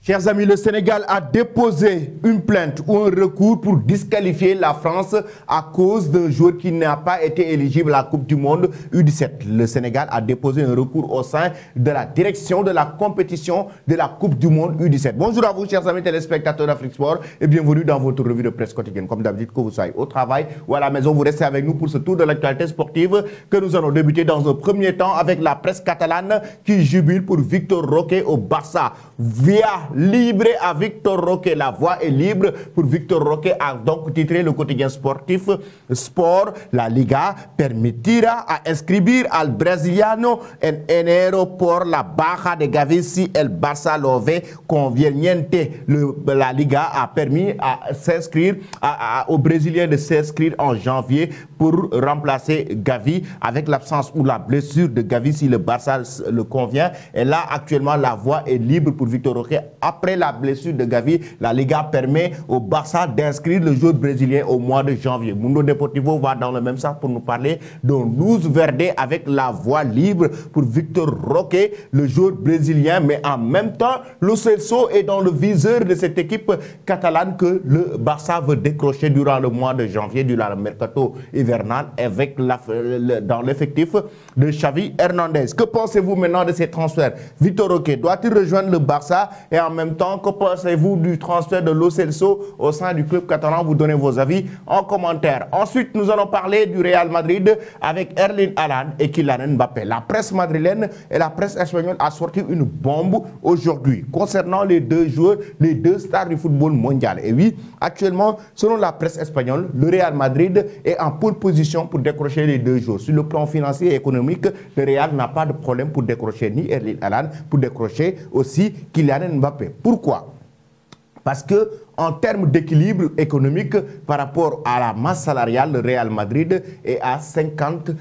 Chers amis, le Sénégal a déposé une plainte ou un recours pour disqualifier la France à cause d'un joueur qui n'a pas été éligible à la Coupe du Monde U17. Le Sénégal a déposé un recours au sein de la direction de la compétition de la Coupe du Monde U17. Bonjour à vous, chers amis téléspectateurs d'Afrique Sport, et bienvenue dans votre revue de presse quotidienne. Comme d'habitude, que vous soyez au travail ou à la maison, vous restez avec nous pour ce tour de l'actualité sportive que nous allons débuter dans un premier temps avec la presse catalane qui jubile pour Victor Roque au Barça. Via libre à Victor Roque, la voie est libre pour Victor Roque, a donc titré le quotidien sportif Sport. La Liga permitirá a inscribir al brasiliano en enero por la baja de Gavi si el Barça lo ve conveniente. La Liga a permis à s'inscrire aux Brésiliens de s'inscrire en janvier pour remplacer Gavi avec l'absence ou la blessure de Gavi si le Barça le convient. Et là, actuellement, la voie est libre pour Victor Roque. Après la blessure de Gavi, la Liga permet au Barça d'inscrire le joueur brésilien au mois de janvier. Mundo Deportivo va dans le même sens pour nous parler d'un Luz Verde avec la voie libre pour Victor Roque, le joueur brésilien. Mais en même temps, Lo Celso est dans le viseur de cette équipe catalane que le Barça veut décrocher durant le mois de janvier, durant le mercato hivernal, avec dans l'effectif de Xavi Hernandez. Que pensez-vous maintenant de ces transferts? Victor Roque doit-il rejoindre le Barça? Et en même temps, que pensez-vous du transfert de Lo Celso au sein du club catalan? Vous donnez vos avis en commentaire. Ensuite, nous allons parler du Real Madrid avec Erling Haaland et Kylian Mbappé. La presse madrilène et la presse espagnole a sorti une bombe aujourd'hui concernant les deux joueurs, les deux stars du football mondial. Et oui, actuellement, selon la presse espagnole, le Real Madrid est en pole position pour décrocher les deux joueurs. Sur le plan financier et économique, le Real n'a pas de problème pour décrocher ni Erling Haaland, pour décrocher aussi Kylian Mbappé. Pourquoi? Parce que en termes d'équilibre économique par rapport à la masse salariale, le Real Madrid est à 54%.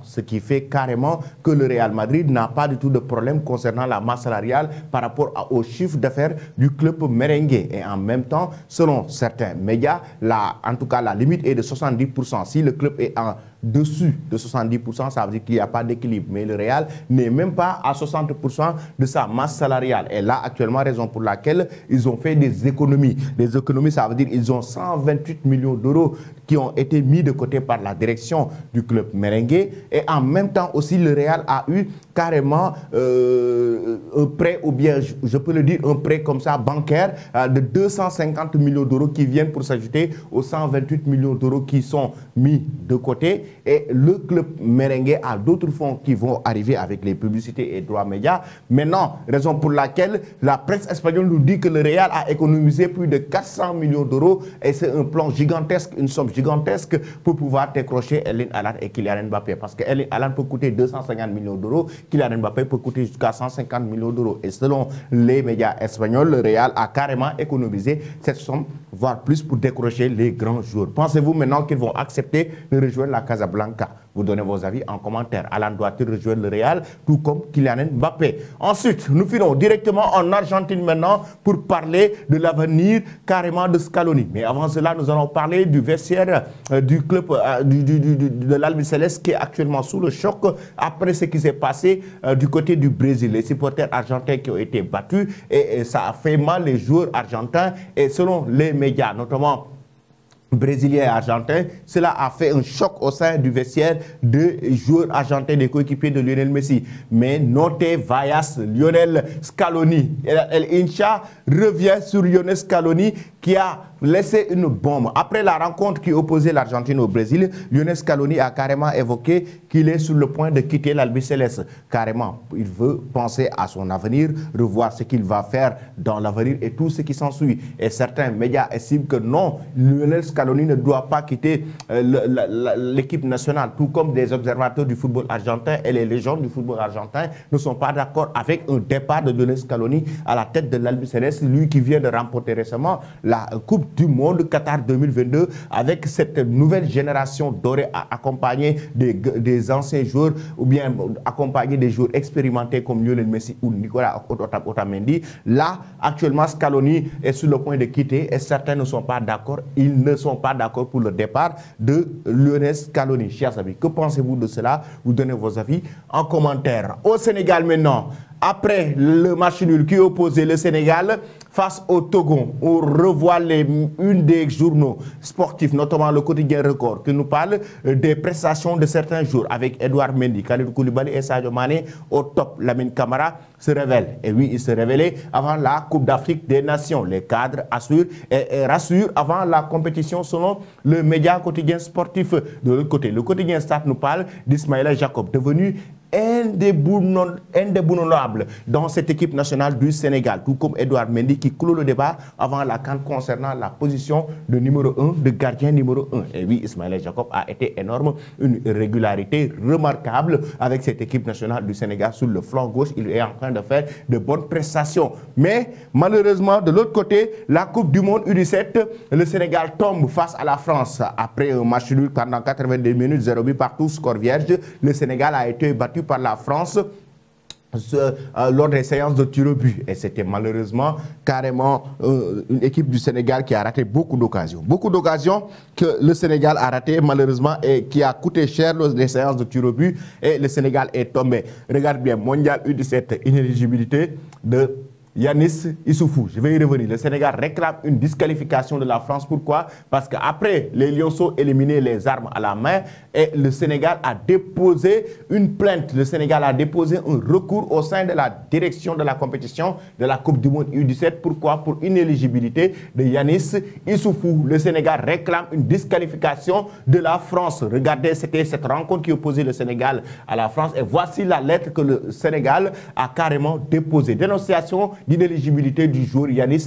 Ce qui fait carrément que le Real Madrid n'a pas du tout de problème concernant la masse salariale par rapport au chiffre d'affaires du club merengue. Et en même temps, selon certains médias, en tout cas la limite est de 70%. Si le club est en dessus de 70%, ça veut dire qu'il n'y a pas d'équilibre. Mais le Real n'est même pas à 60% de sa masse salariale. Et là, actuellement, raison pour laquelle ils ont fait des économies. Les économies, ça veut dire qu'ils ont 128 millions d'euros qui ont été mis de côté par la direction du club merengue. Et en même temps aussi, le Real a eu carrément un prêt, ou bien je peux le dire, un prêt comme ça, bancaire, de 250 millions d'euros qui viennent pour s'ajouter aux 128 millions d'euros qui sont mis de côté. Et le club merengue a d'autres fonds qui vont arriver avec les publicités et droits médias. Maintenant, raison pour laquelle la presse espagnole nous dit que le Real a économisé plus de 400 millions d'euros et c'est un plan gigantesque, une somme gigantesque pour pouvoir décrocher Erling Haaland et Kylian Mbappé. Parce que Erling Haaland peut coûter 250 millions d'euros, Kylian Mbappé peut coûter jusqu'à 150 millions d'euros. Et selon les médias espagnols, le Real a carrément économisé cette somme, voire plus, pour décrocher les grands joueurs. Pensez-vous maintenant qu'ils vont accepter de rejoindre la Casablanca? Vous donnez vos avis en commentaire. Haaland doit-il rejoindre le Real, tout comme Kylian Mbappé? Ensuite, nous filons directement en Argentine maintenant pour parler de l'avenir carrément de Scaloni. Mais avant cela, nous allons parler du vestiaire du club de l'Albiceleste qui est actuellement sous le choc après ce qui s'est passé du côté du Brésil. Les supporters argentins qui ont été battus et ça a fait mal les joueurs argentins. Et selon les médias, notamment brésilien et argentin, cela a fait un choc au sein du vestiaire de joueurs argentins, des coéquipiers de Lionel Messi. Mais notez Vallas, Lionel Scaloni. El Hincha revient sur Lionel Scaloni qui a laissé une bombe. Après la rencontre qui opposait l'Argentine au Brésil, Lionel Scaloni a carrément évoqué qu'il est sur le point de quitter l'Albiceleste. Carrément, il veut penser à son avenir, revoir ce qu'il va faire dans l'avenir et tout ce qui s'ensuit. Et certains médias estiment que non, Lionel Scaloni ne doit pas quitter l'équipe nationale, tout comme des observateurs du football argentin et les légendes du football argentin ne sont pas d'accord avec un départ de Lionel Scaloni à la tête de l'Albiceleste, lui qui vient de remporter récemment la Coupe du Monde Qatar 2022 avec cette nouvelle génération dorée accompagnée des anciens joueurs ou bien accompagnée des joueurs expérimentés comme Lionel Messi ou Nicolas Otamendi. Là, actuellement, Scaloni est sur le point de quitter et certains ne sont pas d'accord. Ils ne sont pas d'accord pour le départ de Lionel Scaloni. Chers amis, que pensez-vous de cela? Vous donnez vos avis en commentaire. Au Sénégal maintenant, après le match nul qui opposait le Sénégal face au Togo, on revoit une des journaux sportifs, notamment le quotidien Record, qui nous parle des prestations de certains jours avec Edouard Mendy, Kalidou Koulibaly et Sadio Mané au top. Lamine Camara se révèle. Et oui, il se révélait avant la Coupe d'Afrique des Nations. Les cadres assurent et rassurent avant la compétition selon le média quotidien sportif. De l'autre côté, le quotidien Stade nous parle d'Ismaïla Jacob, devenu indéboulonnable dans cette équipe nationale du Sénégal, tout comme Edouard Mendy qui clôt le débat avant la CAN concernant la position de numéro 1, de gardien numéro 1. Et oui, Ismaïla Jacob a été énorme, une régularité remarquable avec cette équipe nationale du Sénégal sur le flanc gauche. Il est en train de faire de bonnes prestations. Mais malheureusement, de l'autre côté, la Coupe du Monde U17, le Sénégal tombe face à la France. Après un match nul pendant 82 minutes, 0 but partout, score vierge, le Sénégal a été battu par la France lors des séances de tir au but. Et c'était malheureusement carrément une équipe du Sénégal qui a raté beaucoup d'occasions. Beaucoup d'occasions que le Sénégal a raté malheureusement et qui a coûté cher lors des séances de tir au but. Et le Sénégal est tombé. Regarde bien, mondial U17, inéligibilité de Yanis Issoufou. Je vais y revenir. Le Sénégal réclame une disqualification de la France. Pourquoi? Parce qu'après les Lionceaux éliminés les armes à la main, et le Sénégal a déposé une plainte. Le Sénégal a déposé un recours au sein de la direction de la compétition de la Coupe du Monde U17. Pourquoi? Pour inéligibilité de Yanis Issoufou. Le Sénégal réclame une disqualification de la France. Regardez, c'était cette rencontre qui opposait le Sénégal à la France. Et voici la lettre que le Sénégal a carrément déposée. Dénonciation d'inéligibilité du joueur Yanis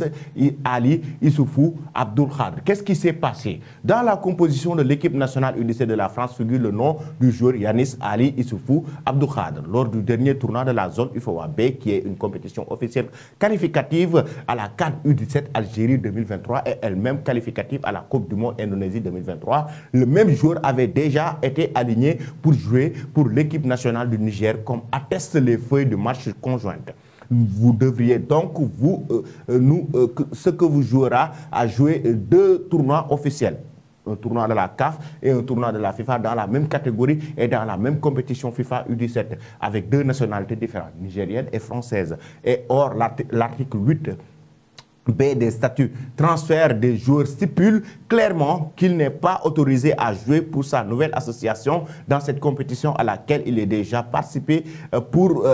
Ali Issoufou Abdoul Khadr. Qu'est-ce qui s'est passé? Dans la composition de l'équipe nationale U17 de la France figure le nom du joueur Yanis Ali Issoufou Abdoul Khadr. Lors du dernier tournoi de la zone UFOA B, qui est une compétition officielle qualificative à la CAN U17 Algérie 2023 et elle-même qualificative à la Coupe du Monde Indonésie 2023, le même joueur avait déjà été aligné pour jouer pour l'équipe nationale du Niger, comme attestent les feuilles de match conjointes. Vous devriez donc, ce que vous jouera à jouer 2 tournois officiels. Un tournoi de la CAF et un tournoi de la FIFA dans la même catégorie et dans la même compétition FIFA U17 avec 2 nationalités différentes, nigériennes et françaises. Et or, l'article 8 B des statuts transfert des joueurs stipule clairement qu'il n'est pas autorisé à jouer pour sa nouvelle association dans cette compétition à laquelle il est déjà participé pour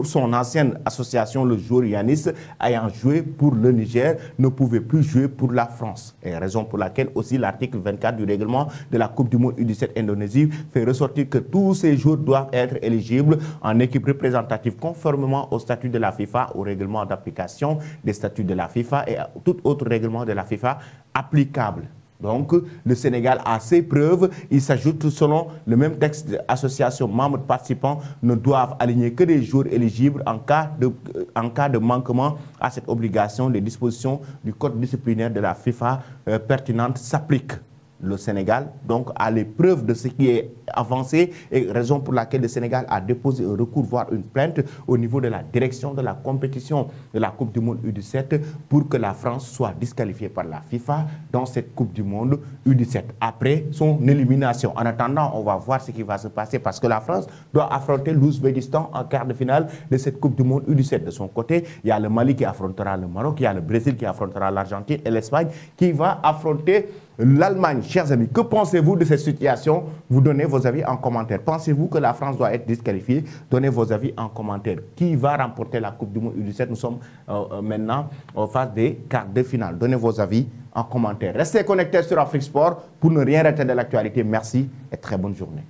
son ancienne association. Le joueur Yanis ayant joué pour le Niger ne pouvait plus jouer pour la France. Et raison pour laquelle aussi l'article 24 du règlement de la Coupe du Monde U17 Indonésie fait ressortir que tous ces joueurs doivent être éligibles en équipe représentative conformément au statut de la FIFA, au règlement d'application des statuts de la FIFA et à tout autre règlement de la FIFA applicable. Donc, le Sénégal a ses preuves. Il s'ajoute, selon le même texte d'association, membres participants ne doivent aligner que des joueurs éligibles en cas de manquement à cette obligation. Les dispositions du code disciplinaire de la FIFA pertinentes s'appliquent. Le Sénégal, donc, a les preuves de ce qui est avancé et raison pour laquelle le Sénégal a déposé un recours, voire une plainte au niveau de la direction de la compétition de la Coupe du Monde U17 pour que la France soit disqualifiée par la FIFA dans cette Coupe du Monde U17 après son élimination. En attendant, on va voir ce qui va se passer parce que la France doit affronter l'Ouzbékistan en quart de finale de cette Coupe du Monde U17. De son côté, il y a le Mali qui affrontera le Maroc, il y a le Brésil qui affrontera l'Argentine et l'Espagne qui va affronter l'Allemagne. Chers amis, que pensez-vous de cette situation? Vous donnez vos avis en commentaire. Pensez-vous que la France doit être disqualifiée? Donnez vos avis en commentaire. Qui va remporter la Coupe du Monde U17? Nous sommes maintenant en phase des quarts de finale. Donnez vos avis en commentaire. Restez connectés sur Afrique Sport pour ne rien rater de l'actualité. Merci et très bonne journée.